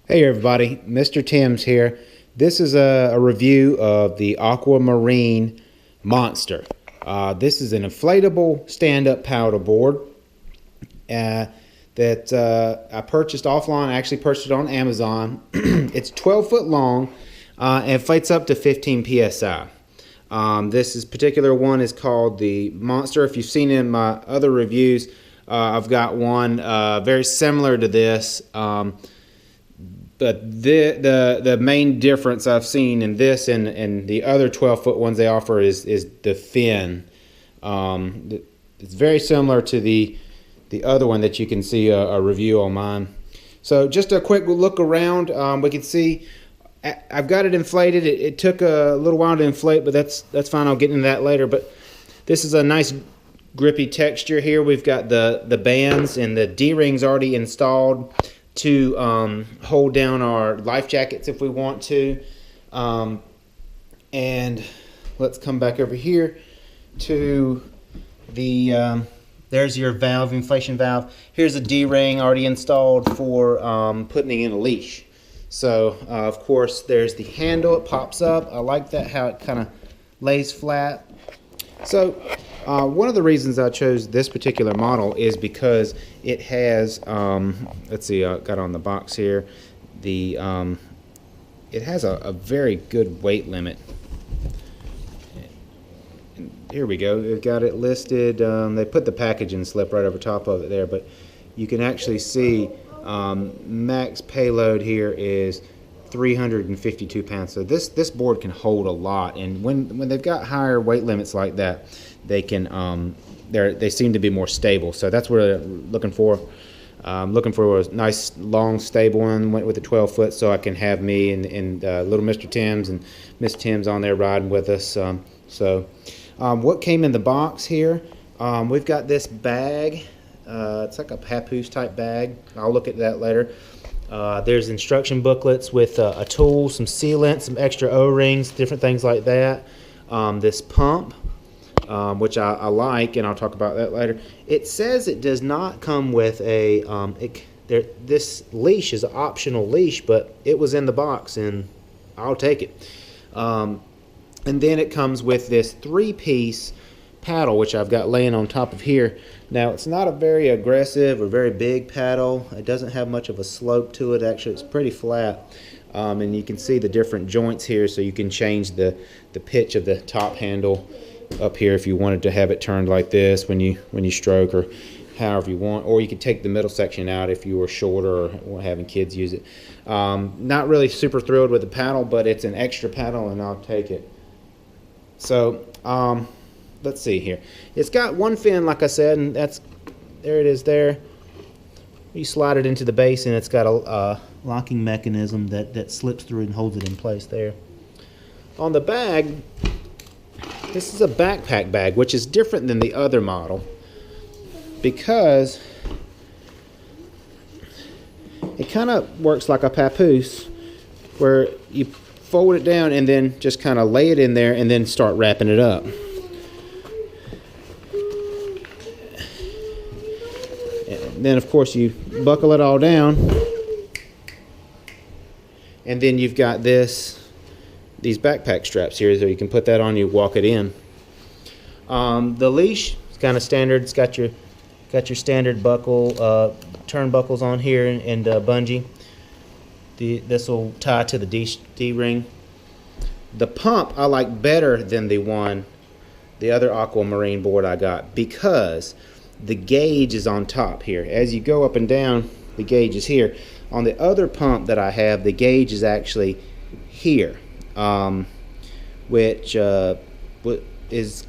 Hey everybody, Mr. Tim's here. This is a review of the Aqua Marine Monster. This is an inflatable stand-up paddle board that I purchased offline. I actually purchased it on Amazon. It's 12 foot long and inflates up to 15 psi. This particular one is called the Monster. If you've seen it in my other reviews, I've got one very similar to this. But the main difference I've seen in this and the other 12-foot ones they offer is the fin. It's very similar to the other one that you can see a review on mine. So just a quick look around. We can see I've got it inflated. It took a little while to inflate, but that's fine. I'll get into that later. But this is a nice grippy texture here. We've got the bands and the D-rings already installed to hold down our life jackets if we want to. And let's come back over here to the there's your valve, inflation valve. Here's a D-ring already installed for putting in a leash. So of course there's the handle. It pops up. I like that, how it kind of lays flat. So one of the reasons I chose this particular model is because it has, let's see, I got on the box here, it has a very good weight limit. And here we go, they've got it listed, they put the packaging slip right over top of it there, but you can actually see max payload here is 352 pounds. So this board can hold a lot, and when they've got higher weight limits like that, they can they seem to be more stable. So that's what I'm looking for. Looking for a nice long stable one. Went with a 12 foot so I can have me and little Mr. Tim's and Miss Tim's on there riding with us. What came in the box here? We've got this bag. It's like a papoose type bag. I'll look at that later. There's instruction booklets with a tool, some sealant, some extra O-rings, different things like that. This pump, which I like, and I'll talk about that later. It says it does not come with a, this leash is an optional leash, but it was in the box, and I'll take it. And then it comes with this 3-piece paddle, which I've got laying on top of here. Now, it's not a very aggressive or very big paddle. It doesn't have much of a slope to it. Actually, it's pretty flat. And you can see the different joints here, so you can change the pitch of the top handle up here if you wanted to have it turned like this when you stroke, or however you want. Or you could take the middle section out if you were shorter or having kids use it. Not really super thrilled with the paddle, but it's an extra paddle, and I'll take it. So, let's see here. It's got one fin, like I said, and there it is there. You slide it into the base, and it's got a locking mechanism that slips through and holds it in place there. On the bag, this is a backpack bag, which is different than the other model because it kind of works like a papoose, where you fold it down and then just kind of lay it in there and then start wrapping it up. And then of course you buckle it all down, and then you've got these backpack straps here, so you can put that on, you walk it in. The leash is kind of standard. It's got your standard buckle, turnbuckles on here, and bungee. This will tie to the D-ring. The pump I like better than the other Aqua Marine board I got, because the gauge is on top here. As you go up and down, the gauge is here. On the other pump that I have, the gauge is actually here, which is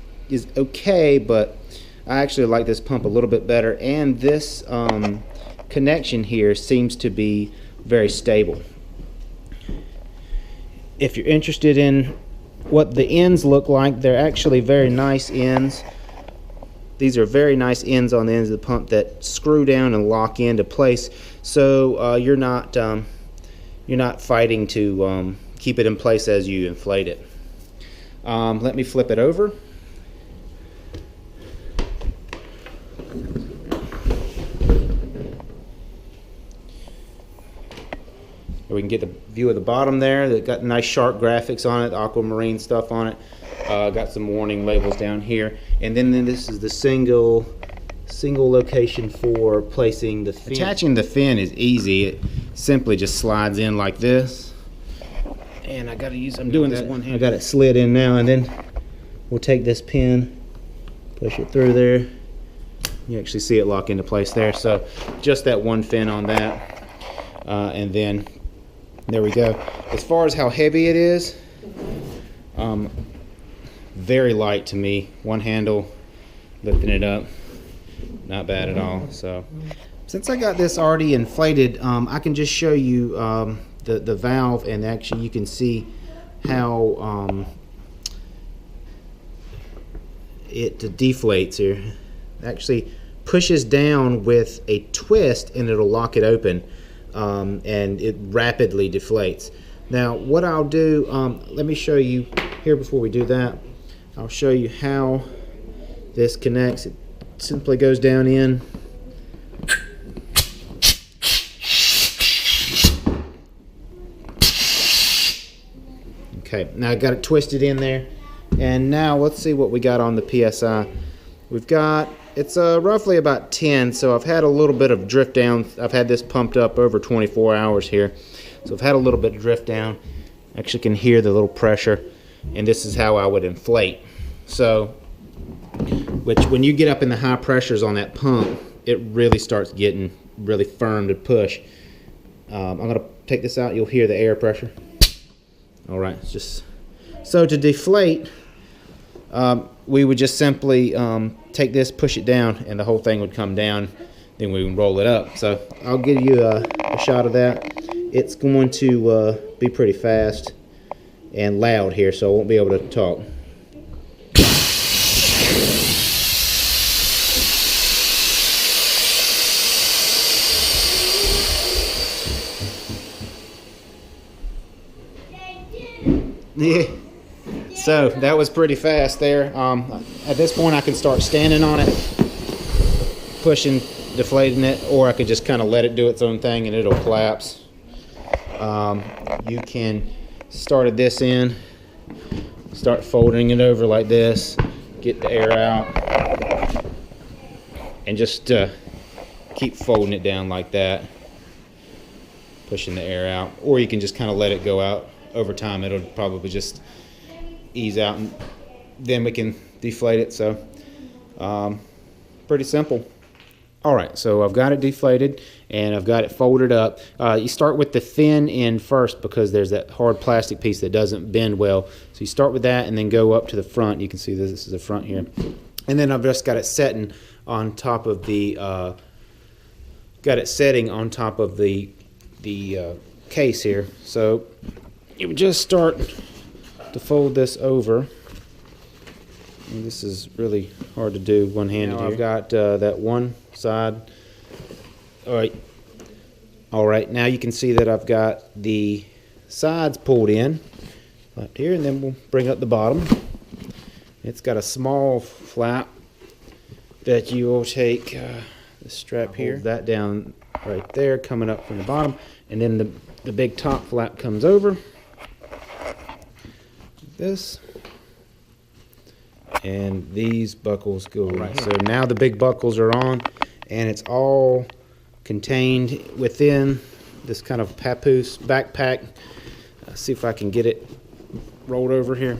okay, but I actually like this pump a little bit better, and this connection here seems to be very stable. If you're interested in what the ends look like, they're actually very nice ends. These are very nice ends on the ends of the pump that screw down and lock into place, so you're not fighting to keep it in place as you inflate it. Let me flip it over. we can get the view of the bottom there. That got nice sharp graphics on it, Aqua Marine stuff on it. Got some warning labels down here, and then this is the single location for placing the fin. Attaching the fin is easy. It simply just slides in like this, and I'm doing this one hand. I got it slid in now, and then we'll take this pin, push it through there. You actually see it lock into place there. So just that one fin on that, and then there we go. As far as how heavy it is, very light to me. One handle, lifting it up, not bad at all. So since I got this already inflated, I can just show you the valve, and actually you can see how it deflates here. Actually pushes down with a twist, and it'll lock it open, and it rapidly deflates. Now what I'll do, let me show you here before we do that. I'll show you how this connects. It simply goes down in. Okay, now I got it twisted in there, and now let's see what we got on the PSI. We've got, it's roughly about 10, so I've had a little bit of drift down. I've had this pumped up over 24 hours here, so I've had a little bit of drift down. Actually can hear the little pressure, and this is how I would inflate. So, which when you get up in the high pressures on that pump, it really starts getting really firm to push. I'm going to take this out. You'll hear the air pressure. All right, it's just so to deflate. We would just simply take this, push it down, and the whole thing would come down. Then we would roll it up. So I'll give you a shot of that. It's going to be pretty fast and loud here, so I won't be able to talk. Yeah. So that was pretty fast there. At this point I can start standing on it, pushing, deflating it, or I could just kind of let it do its own thing and it'll collapse. You can start this in, start folding it over like this, get the air out, and just keep folding it down like that, pushing the air out. Or you can just kind of let it go out. Over time it'll probably just ease out, and then we can deflate it. So pretty simple. Alright, so I've got it deflated and I've got it folded up. You start with the thin end first because there's that hard plastic piece that doesn't bend well. So you start with that and then go up to the front. You can see this is the front here. And then I've just got it setting on top of the case here. So you would just start to fold this over. And this is really hard to do one-handed here. I've got that one side. All right, now you can see that I've got the sides pulled in right here, and then we'll bring up the bottom. It's got a small flap that you will take the strap here, hold that down right there, coming up from the bottom, and then the big top flap comes over. This, and these buckles go right. So now the big buckles are on, and it's all contained within this kind of papoose backpack. See if I can get it rolled over here.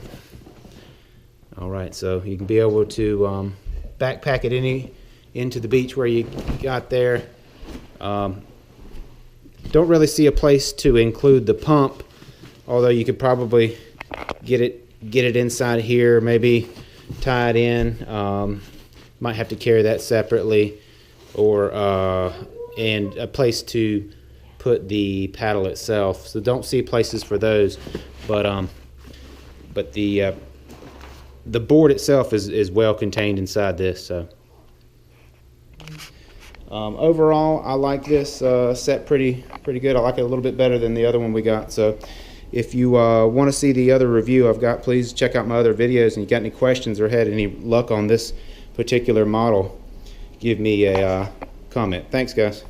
All right, so you can be able to backpack it into the beach where you got there. Don't really see a place to include the pump, although you could probably get it inside here, maybe tie it in. Might have to carry that separately, or and a place to put the paddle itself. So don't see places for those, but the board itself is well contained inside this. So overall, I like this set pretty good. I like it a little bit better than the other one we got. So if you want to see the other review I've got, please check out my other videos. And you got any questions or had any luck on this particular model, give me a comment. Thanks, guys.